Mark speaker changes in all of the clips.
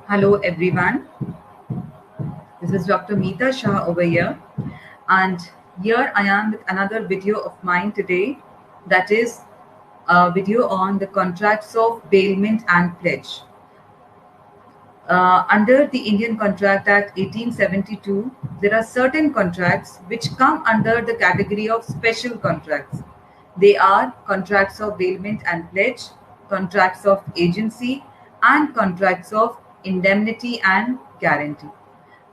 Speaker 1: Hello everyone, this is Dr. Meeta Shah over here, and here I am with another video of mine today, that is a video on the contracts of bailment and pledge. Under the Indian Contract Act 1872, there are certain contracts which come under the category of special contracts. They are contracts of bailment and pledge, contracts of agency, and contracts of indemnity and guarantee.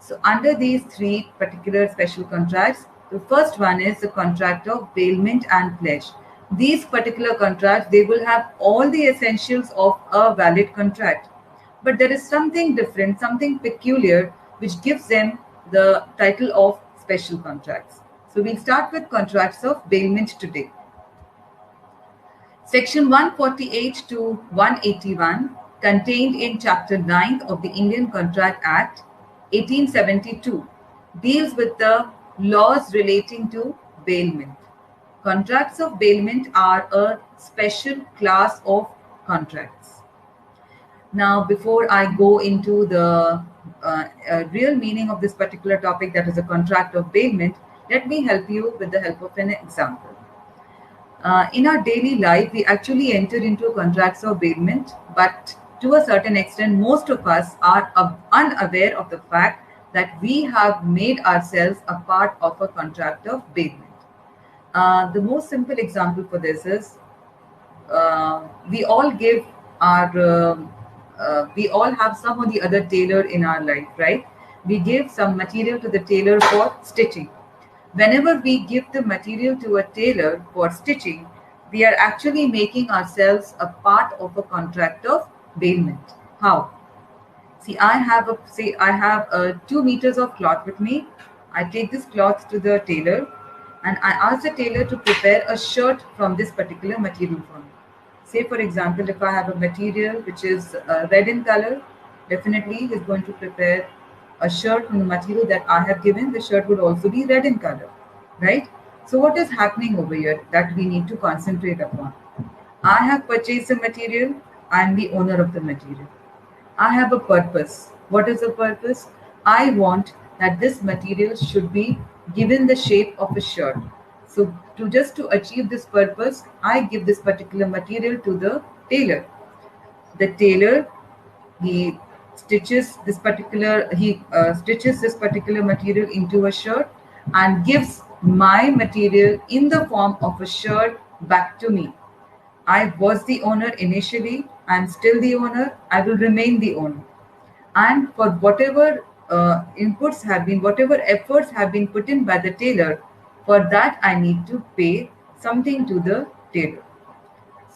Speaker 1: So under these three particular special contracts, the first one is the contract of bailment and pledge. These particular contracts, they will have all the essentials of a valid contract. But there is something different, something peculiar, which gives them the title of special contracts. So we'll start with contracts of bailment today. Section 148 to 181, contained in Chapter 9 of the Indian Contract Act 1872, deals with the laws relating to bailment. Contracts of bailment are a special class of contracts. Now, before I go into the real meaning of this particular topic, that is a contract of bailment, let me help you with the help of an example. In our daily life, we actually enter into contracts of bailment, but to a certain extent, most of us are unaware of the fact that we have made ourselves a part of a contract of bailment. The most simple example for this is we all give we all have some or the other tailor in our life, right? We give some material to the tailor for stitching. Whenever we give the material to a tailor for stitching, we are actually making ourselves a part of a contract of bailment. How? See, I have 2 meters of cloth with me. I take this cloth to the tailor and I ask the tailor to prepare a shirt from this particular material for me. Say, for example, if I have a material which is red in color, definitely he's going to prepare a shirt from the material that I have given. The shirt would also be red in color, right? So what is happening over here that we need to concentrate upon? I have purchased the material. I am the owner of the material. I have a purpose. What is the purpose? I want that this material should be given the shape of a shirt. So to achieve this purpose, I give this particular material to the tailor. The tailor, he stitches this particular material into a shirt and gives my material in the form of a shirt back to me. I was the owner initially, I'm still the owner, I will remain the owner. And for whatever whatever efforts have been put in by the tailor, for that I need to pay something to the tailor.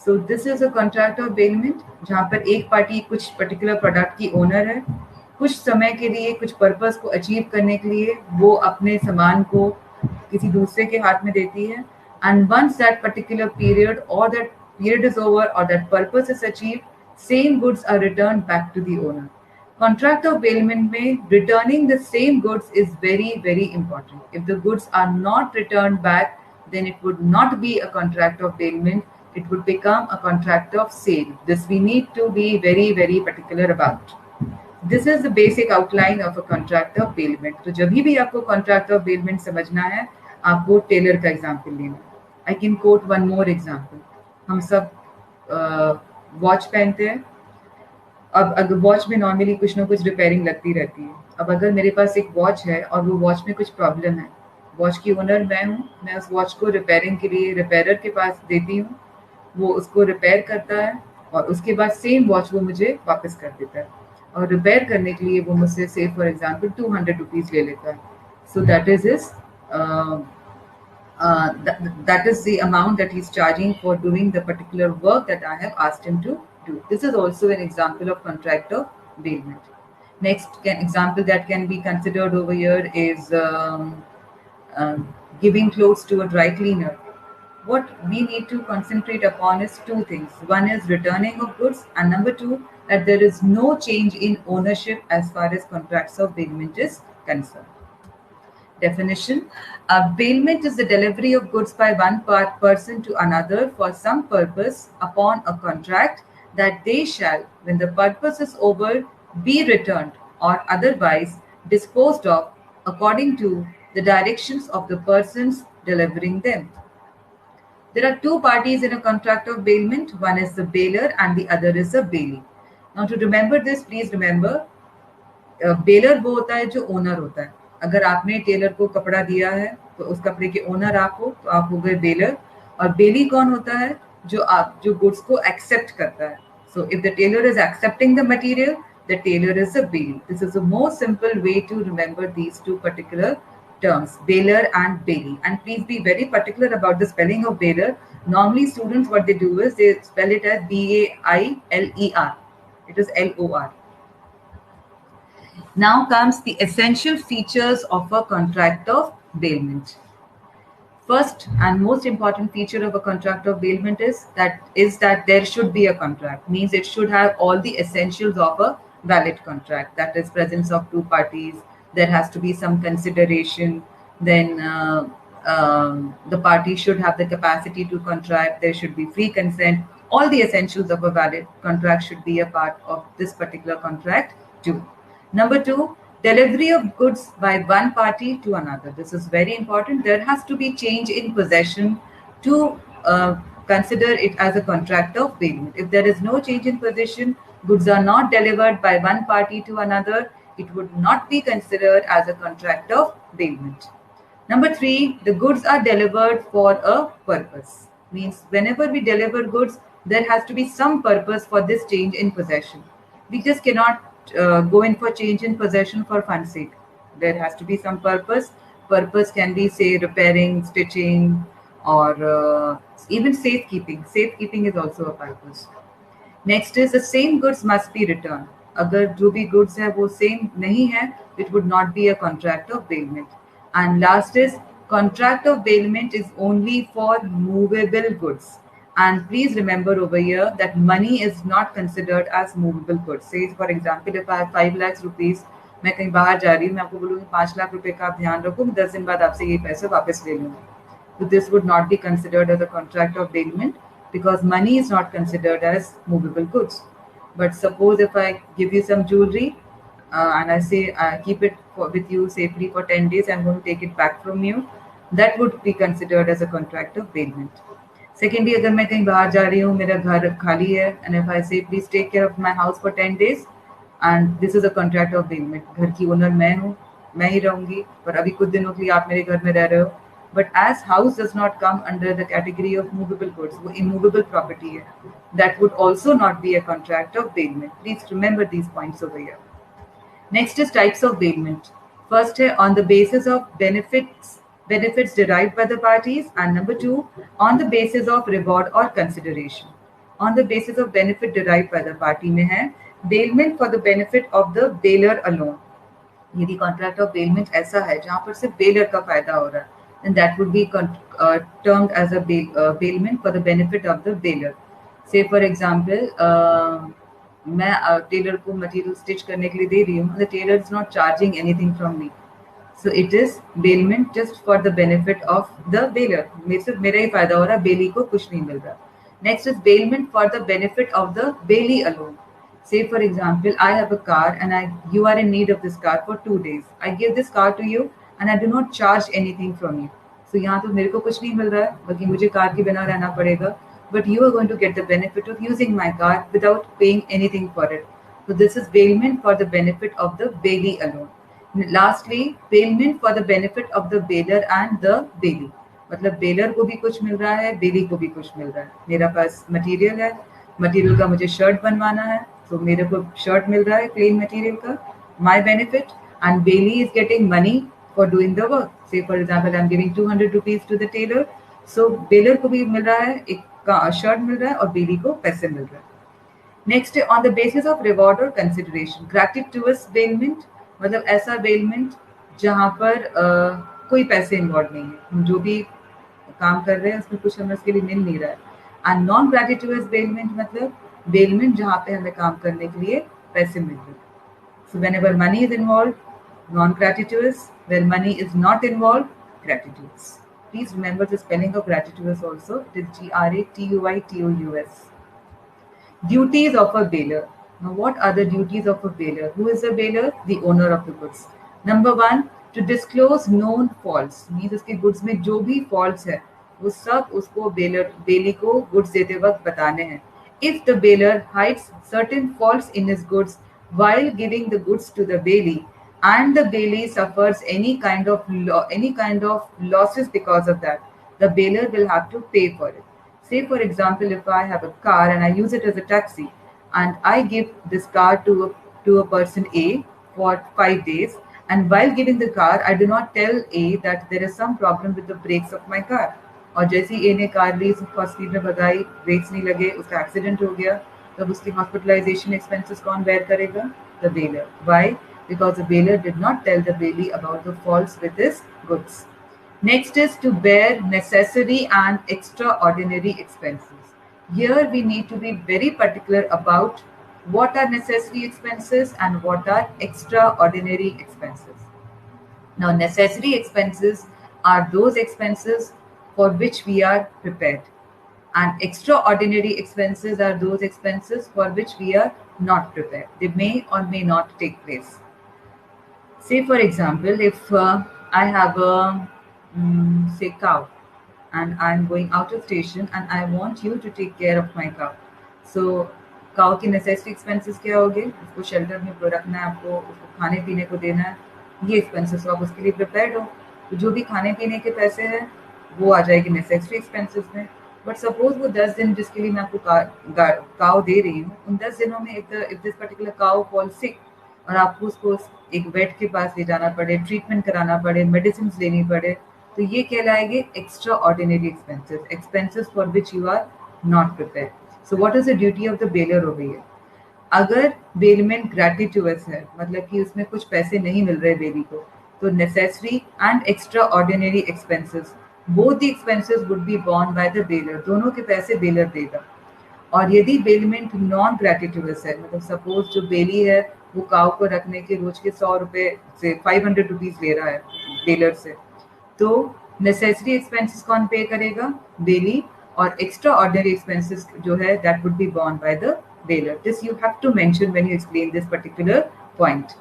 Speaker 1: So this is a contract of bailment, जहाँ पर एक party कुछ particular product की owner है, कुछ समय के लिए कुछ पर्पस को अचीव करने के लिए वो अपने सामान को किसी दूसरे के हाथ में देती है, and once that particular period is over और that purpose is achieve, same goods are return back to the owner. Contract of bailment में returning the same goods is very, very important. If the goods are not returned back, then it would not be a contract of bailment. It would become a contract of sale. This we need to be very, very particular about. This is the basic outline of a contract of bailment. तो जब भी आपको contract of bailment समझना है, आपको Taylor का example लेना. I can quote one more example. हम सब वॉच पहनते हैं. अब अगर वॉच में नॉर्मली कुछ ना कुछ रिपेयरिंग लगती रहती है. अब अगर मेरे पास एक वॉच है और वो वॉच में कुछ प्रॉब्लम है, वॉच की ओनर मैं हूँ, मैं उस वॉच को रिपेयरिंग के लिए रिपेयरर के पास देती हूँ, वो उसको रिपेयर करता है और उसके बाद सेम वॉच वो मुझे वापस कर देता है, और रिपेयर करने के लिए वो मुझसे से फॉर एग्जांपल 200 रुपीज़ ले लेता है. सो that is the amount that he's charging for doing the particular work that I have asked him to do. This is also an example of contract of bailment. Next example that can be considered over here is giving clothes to a dry cleaner. What we need to concentrate upon is two things. One is returning of goods, and number two, that there is no change in ownership as far as contracts of bailment is concerned. Definition: bailment is the delivery of goods by one person to another for some purpose upon a contract that they shall, when the purpose is over, be returned or otherwise disposed of according to the directions of the persons delivering them. There are two parties in a contract of bailment. One is the bailer and the other is the bailee. Now to remember this, please remember, baler वो होता है जो owner होता है. अगर आपने Taylor को कपड़ा दिया है तो उस कपड़े के ओनर आप हो, तो आप हो गए बेलर. और बेली कौन होता है? जो गुड्स को एक्सेप्ट करता है. So if the tailor is accepting the material, the tailor is a bailee. This is the most simple way to remember these two particular terms, baler and bailee. And please be very particular about the spelling of baler. Normally students, what they do is they spell it as B-A-I-L-E-R. It is L-O-R. Now comes the essential features of a contract of bailment. First and most important feature of a contract of bailment is that there should be a contract. Means it should have all the essentials of a valid contract. That is presence of two parties. There has to be some consideration. Then the party should have the capacity to contract. There should be free consent. All the essentials of a valid contract should be a part of this particular contract too. Number two, delivery of goods by one party to another. This is very important. There has to be change in possession to consider it as a contract of bailment. If there is no change in possession, goods are not delivered by one party to another, it would not be considered as a contract of bailment. Number three, the goods are delivered for a purpose. Means whenever we deliver goods, there has to be some purpose for this change in possession. We just cannot go in for change in possession for fun's sake. There has to be some purpose. Purpose can be, say, repairing, stitching, or even safekeeping. Safekeeping is also a purpose. Next is the same goods must be returned. अगर जो भी goods है वो same नहीं है, it would not be a contract of bailment. And last is contract of bailment is only for movable goods. And please remember over here that money is not considered as movable goods. Say for example, if I have 5 lakhs rupees, मैं कहीं बाहर जा रही हूँ, मैं आपको बोलूँगी 5 लाख रुपए का आप ध्यान रखो, 10 दिन बाद आपसे ये पैसे वापस ले लूँगी. So this would not be considered as a contract of bailment because money is not considered as movable goods. But suppose if I give you some jewelry and I say keep it with you safely for 10 days, I'm going to take it back from you, that would be considered as a contract of bailment. Secondly, अगर मैं कहीं बाहर जा रही हूँ, मेरा घर खाली है, and if I say please take care of my house for 10 days, and this is a contract of bailment. घर की ओनर मैं हूँ, मैं ही रहूँगी, पर अभी कुछ दिनों के लिए आप मेरे घर में रह रहे हो. But as house does not come under the category of movable goods, वो immovable property है, that would also not be a contract of bailment. Please remember these points over here. Next is types of bailment. First है on the basis of benefits derived by the parties, and number two, on the basis of reward or consideration. On the basis of benefit derived by the party में है bailment for the benefit of the bailer alone. यदि contract of bailment ऐसा है जहाँ पर सिर्फ bailor का फायदा हो रहा है, then that would be termed as a bailment for the benefit of the bailer. Say for example, मैं टेलर को मटेरियल स्टिच करने के लिए दे रही हूँ, the tailor is not charging anything from me. So it is bailment just for the benefit of the bailer. सिर्फ मेरा ही फायदा हो रहा है, बेली को कुछ नहीं मिल रहा. Next is bailment for the benefit of the bailee alone. Say for example, I have a car and you are in need of this car for 2 days. I give this car to you and I do not charge anything from you. So यहाँ तो मेरे को कुछ नहीं मिल रहा है, बल्कि मुझे कार के बिना रहना पड़ेगा. But you are going to get the benefit of using my car without paying anything for it. So this is bailment for the benefit of the bailee alone. Lastly, bailment for the benefit of the bailer and the bailee. मतलब baler को भी कुछ मिल रहा है, बेली को भी कुछ मिल रहा है. मेरा पास मटेरियल है, मटेरियल का मुझे शर्ट बनवाना है, तो मेरे को शर्ट मिल रहा है प्लेन मटेरियल का, my benefit, and bailee is getting money for doing the work. Say for example I am giving 200 rupees to the tailor, so bailor को भी मिल रहा है, एक शर्ट मिल रहा है और बेली को पैसे मिल रहा है. Next, on the basis of reward और कंसिडरेशन. ग्रैटिट्यूअस बेलमेंट मतलब ऐसा बेलमेंट जहाँ पर कोई पैसे इन्वॉल्व नहीं है, हम जो भी काम कर रहे हैं उसमें कुछ हमें उसके लिए मिल नहीं रहा है. एंड नॉन ग्रैटिट्यूअस बेलमेंट मतलब बेलमेंट जहाँ पे हमें काम करने के लिए पैसे मिल रहे हैं. So whenever money is involve, non gratuitous. When money is not involve, gratuitous. Please remember the spelling of gratuitous also. It is Gratuitous. Duties of a bailer. Now, what are the duties of a bailier? Who is a bailier? The owner of the goods. Number one, to disclose known faults. Means उसके goods में जो भी faults है, वो सब उसको bailey को goods देते वक्त बताने हैं. If the bailier hides certain faults in his goods while giving the goods to the bailey, and the bailey suffers any kind of losses because of that, the bailier will have to pay for it. Say, for example, if I have a car and I use it as a taxi, and I give this car to a person A for 5 days, and while giving the car, I do not tell A that there is some problem with the brakes of my car. और जैसे ही ए ने car ली, first speed में भगाई, breaks नहीं लगे, उसका accident हो गया, तब उसकी हॉस्पिटलाइजेशन एक्सपेंसेस कौन बेयर करेगा? The baler. Why? Because the bailier did not tell the bailey about the faults with his goods. Next is to bear necessary and extraordinary expenses. Here we need to be very particular about what are necessary expenses and what are extraordinary expenses. Now, necessary expenses are those expenses for which we are prepared, and extraordinary expenses are those expenses for which we are not prepared. They may or may not take place. Say, for example, if I have a say cow, and I'm going out of station and I want you to take care of my cow. So cow की necessary expenses क्या होंगे? उसको shelter में रखना है, आपको उसको खाने पीने को देना है, ये एक्सपेंसेस आप उसके लिए प्रिपेयर्ड हो. तो जो भी खाने पीने के पैसे हैं वो आ जाएगी नेसेसरी एक्सपेंसेस में. बट सपोज वो 10 दिन जिसके लिए मैं आपको काउ दे रही हूँ, उन 10 दिनों में if this particular cow fall sick और आपको उसको एक वेट के पास ले जाना पड़े, ट्रीटमेंट कराना पड़े, मेडिसिन लेनी पड़े, तो ये कहलाएंगे extraordinary expenses, expenses for which you are not prepare. So what is the duty of the bailor over here? अगर बेलमेंट ग्रेटिट्यूअस है, मतलब कि उसमें कुछ पैसे नहीं मिल रहे बेली को, तो necessary and extra ordinary expenses, both the expenses would be born by the baler. दोनों के पैसे बेलर देगा. और यदि बेलमेंट नॉन ग्रेटिट्यूअस है, मतलब सपोज जो बेली है वो काउ को रखने के रोज के 100 रुपए से 500 रुपीज ले रहा है बेलर से, तो नेसेसरी एक्सपेंसेस कौन पे करेगा? बेली. और एक्स्ट्रा ऑर्डिनरी एक्सपेंसेस जो है that would be born by the bailier. This you have to mention when you explain this particular point.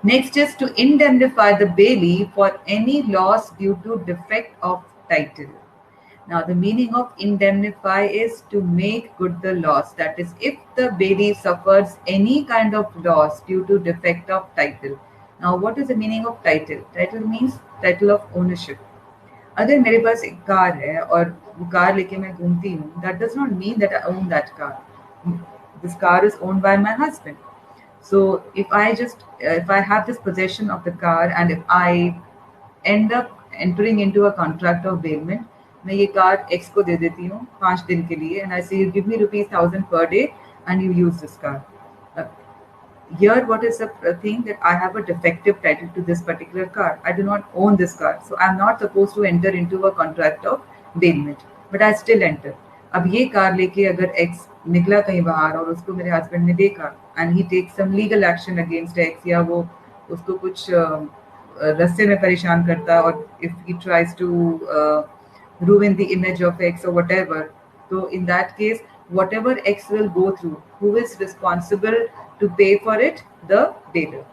Speaker 1: Next is to indemnify the bailey for any loss due to defect of title. Now, the meaning of indemnify is to make good the loss. That is, if the bailey suffers any kind of loss due to defect of title. Now, what is the meaning of title? Title means title of ownership. अगर मेरे पास एक car है और वो car लेके मैं घूमती हूँ, that does not mean that I own that car. This car is owned by my husband. So if I have this possession of the car and if I end up entering into a contract of bailment, मैं ये car X को दे देती हूँ 5 दिन के लिए, and I say you give me ₹1,000 per day and you use this car. Here, what is the thing that I have a defective title to this particular car. I do not own this car, so I'm not supposed to enter into a contract of bailment, but I still enter. अब ये car लेके अगर X निकला कहीं बाहर और उसको मेरे हस्बैंड ने देखा and he takes some legal action against X, या वो उसको कुछ रस्ते में परेशान करता और if he tries to ruin the image of X or whatever, so in that case whatever X will go through, who is responsible to pay for it? The bailier.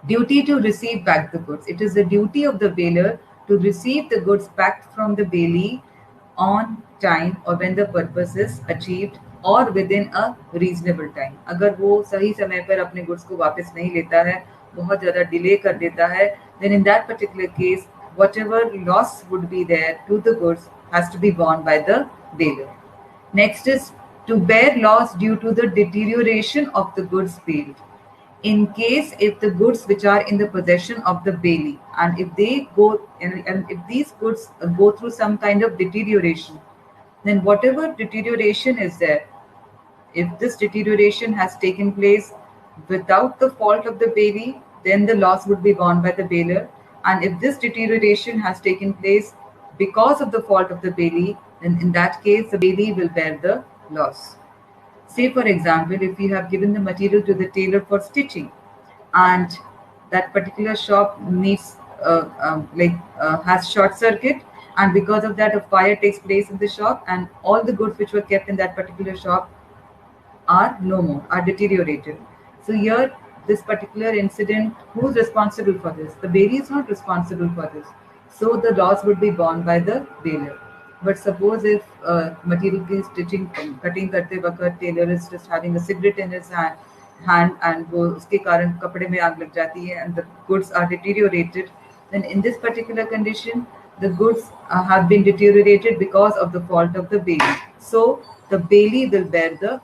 Speaker 1: Duty to receive back the goods. It is the duty of the bailier to receive the goods back from the bailey on time or when the purpose is achieved or within a reasonable time. अगर वो सही समय पर अपने goods को वापस नहीं लेता है, बहुत ज़्यादा डिले कर देता है, then in that particular case whatever loss would be there to the goods has to be borne by the bailier. Next is to bear loss due to the deterioration of the goods bailed. In case if the goods which are in the possession of the bailey and if they go and if these goods go through some kind of deterioration, then whatever deterioration is there, if this deterioration has taken place without the fault of the bailey, then the loss would be borne by the bailier. And if this deterioration has taken place because of the fault of the bailey, then in that case the bailey will bear the loss. Say, for example, if you have given the material to the tailor for stitching and that particular shop needs has short circuit, and because of that a fire takes place in the shop and all the goods which were kept in that particular shop are no more, are deteriorated. So here, this particular incident, who's responsible for this? The bailey is not responsible for this. So the loss would be borne by the bailiff. But suppose if material की stitching cutting करते वक्त tailor is just having a cigarette in his hand and वो उसके कारण कपड़े में आग लग जाती है and the goods are deteriorated, then in this particular condition the goods have been deteriorated because of the fault of the bailey. So the bailey will bear the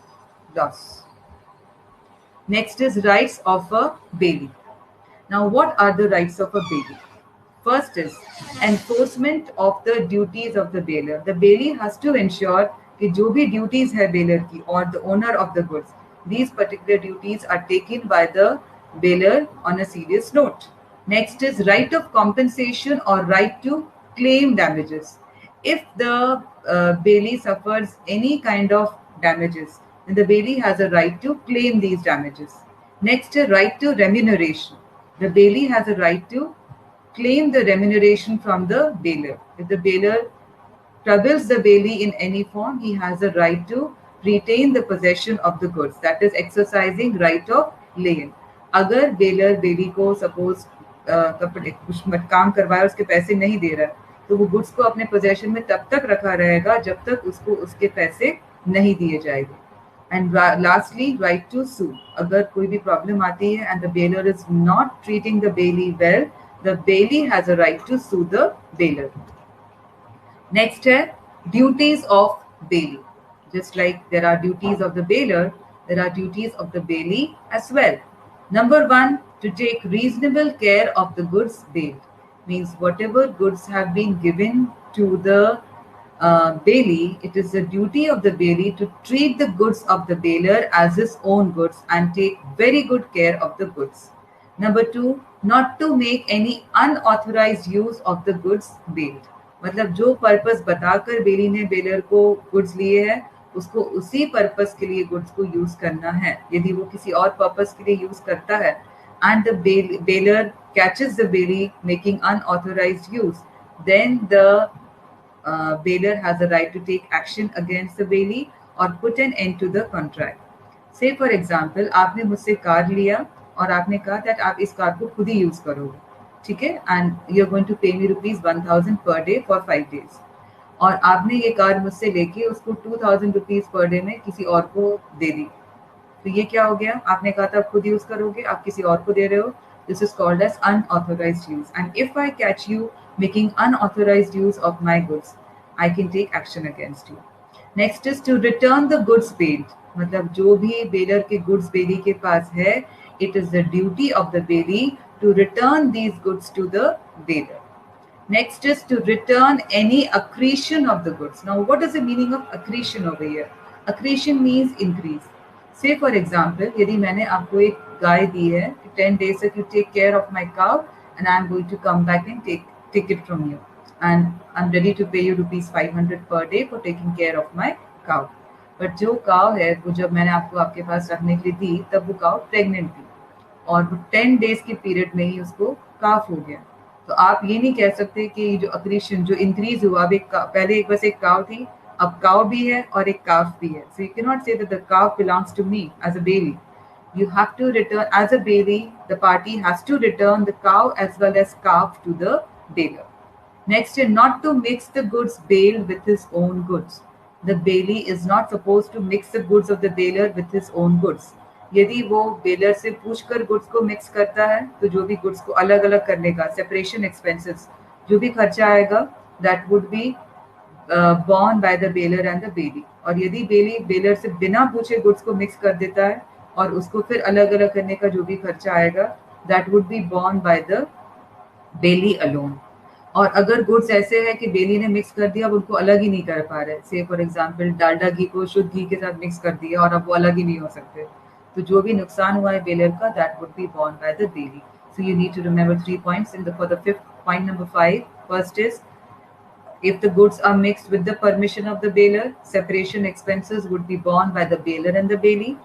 Speaker 1: loss. Next is rights of a bailey. Now, what are the rights of a bailey? First is enforcement of the duties of the bailiff. The bailey has to ensure कि जो भी duties है bailiff की or the owner of the goods, these particular duties are taken by the bailiff on a serious note. Next is right of compensation or right to claim damages. If the bailey suffers any kind of damages, then the bailey has a right to claim these damages. Next, a right to remuneration. The bailey has a right to claim the remuneration from the bailiff. If the bailiff troubles the bailey in any form, he has a right to retain the possession of the goods. That is exercising right of lien. अगर bailiff bailey को suppose कपड़े कुछ काम करवाया उसके पैसे नहीं दे रहा है, तो वो गुड्स को अपने पोजेशन में तब तक रखा रहेगा जब तक उसको उसके पैसे नहीं दिए जाएंगे. And lastly, right to sue. अगर कोई भी प्रॉब्लम आती है and the bailiff is not treating the bailey well, the bailey has a right to sue the bailiff. Next है duties of bailey. Just like there are duties of the bailiff, there are duties of the bailey as well. Number one, to take reasonable care of the goods bailed. Means whatever goods have been given to the bailey, it is the duty of the bailey to treat the goods of the bailiff as his own goods and take very good care of the goods. Number two, not to make any unauthorized use of the goods bailed. मतलब जो purpose बताकर बेली ने baler को goods लिए हैं उसको उसी purpose के लिए गुड्स को यूज करना है. यदि वो किसी और पर्पस के लिए यूज करता है and the bailor catches the bailey making unauthorized use, then the bailor has a right to take action against the bailey or put an end to the contract. Say for example, आपने मुझसे car लिया और आपने कहा that आप इस car को खुद ही यूज करोगे, ठीक है, and you're going to pay me ₹1000 per day for 5 days. और आपने ये कार मुझसे लेके उसको ₹2000 पर डे में किसी और को दे दी, तो ये क्या हो गया? आपने कहा था आप खुद यूज करोगे, आप किसी और को दे रहे हो. This is called as unauthorized use. And if I catch you making unauthorized use of my goods, I can take action against you. Next is to return the goods bailed. मतलब जो भी बेलर के goods बेली के पास है, it is the duty of the bailey to return these goods to the bailor. Next is to return any accretion of the goods. Now, what is the meaning of accretion over here? Accretion means increase. Say for example, यदि मैंने आपको एक गाय दी है कि 10 days तक you take care of my cow and I am going to come back and take it from you and I am ready to pay you ₹500 per day for taking care of my cow. But जो cow है वो जब मैंने आपको आपके पास रखने के लिए दी तब वो cow pregnant थी और 10 days के पीरियड में ही उसको काफ हो गया. तो आप ये नहीं कह सकते कि जो अक्रीशन जो इंक्रीज हुआ, अब पहले एक बस एक काव थी, अब काव भी है और एक काफ भी है. So you can not say that the cow belongs to me as a bailee. You have to return as a bailey. The party has to return the cow as well as calf to the bailor. Next, not to mix the goods bailed with his own goods. The bailey is not supposed to mix the goods of the bailor with his own goods. यदि वो baler से पूछकर goods को mix करता है तो जो भी गुड्स को अलग अलग करने का सेपरेशन एक्सपेंसेस जो भी खर्चा आएगा that would be borne by the bailor and the bailey. और यदि बेली बेलर से बिना पूछे गुड्स को मिक्स कर देता है और उसको फिर अलग अलग करने का जो भी खर्चा आएगा that would be borne by the bailey alone. और अगर गुड्स ऐसे है कि बेली ने मिक्स कर दिया अब उनको अलग ही नहीं कर पा रहे, से फॉर एग्जांपल डालडा घी को शुद्ध घी के साथ मिक्स कर दिया और अब वो अलग ही नहीं हो सकते, तो जो भी नुकसान हुआ है बेलर का that would be borne by the bailey. So you need to remember 3 points for the fifth point. Number 5, first is if the goods are mixed with the permission of the bailor, separation expenses would be borne by the bailor and the bailey.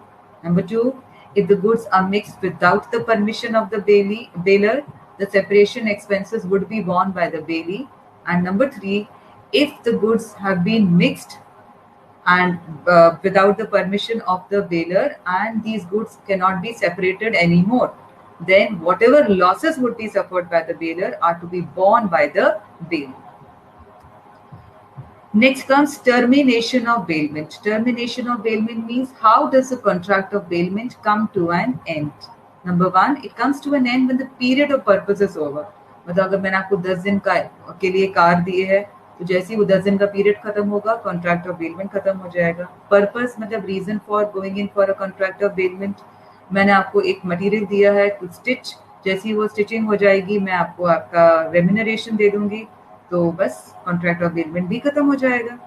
Speaker 1: Number 2, if the goods are mixed without the permission of the bailor, the separation expenses would be borne by the bailey. And number 3, if the goods have been mixed and without the permission of the bailor, and these goods cannot be separated anymore, then whatever losses would be suffered by the bailor are to be borne by the bailor. Next comes termination of bailment. Termination of bailment means how does the contract of bailment come to an end? Number one, it comes to an end when the period of purpose is over. मतलब अगर मैंने आपको 10 दिन का के लिए car दिए है, तो जैसे ही वो 10 दिन का पीरियड खत्म होगा, कॉन्ट्रैक्ट ऑफ बेलमेंट खत्म हो जाएगा. पर्पस मतलब reason for going in for a contract of bailment. मैंने आपको एक मटेरियल दिया है टू स्टिच, जैसे ही वो स्टिचिंग हो जाएगी मैं आपको आपका रेम्यूनरेशन दे दूंगी, तो बस कॉन्ट्रैक्ट ऑफ बेलमेंट भी खत्म हो जाएगा.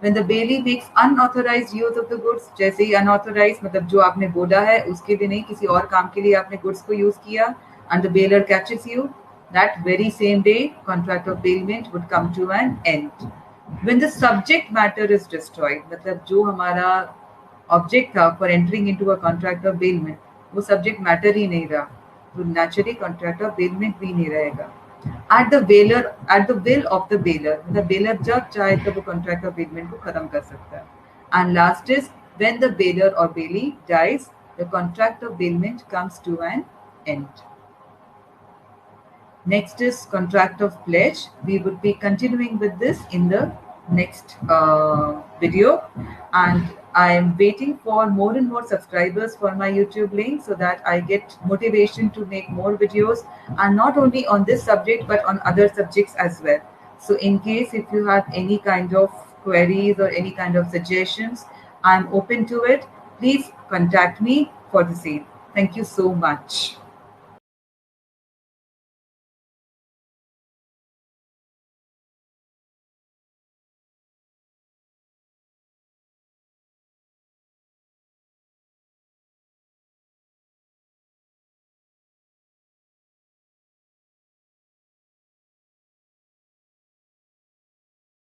Speaker 1: When the bailey makes unauthorized use of the goods, जैसे ही unauthorized मतलब जो आपने बोला है उसके लिए नहीं, किसी और काम के लिए आपने goods को यूज किया, and the bailor catches you, that very same day contract of bailment would come to an end. When the subject matter is destroyed, मतलब जो हमारा ऑब्जेक्ट था for entering into a contract of bailment, वो subject matter ही नहीं रहा, तो naturally contract of bailment भी नहीं रहेगा. At the will of the baler, मतलब बेलर जब चाहे तब वो कॉन्ट्रैक्ट ऑफ बेलमेंट को खत्म कर सकता है. And last is when the bailor और bailee dies, the contract of bailment comes to an end. Next is contract of pledge. We would be continuing with this in the next video, and I am waiting for more and more subscribers for my YouTube link so that I get motivation to make more videos, and not only on this subject but on other subjects as well. So in case if you have any kind of queries or any kind of suggestions, I am open to it. Please contact me for the same. Thank you so much.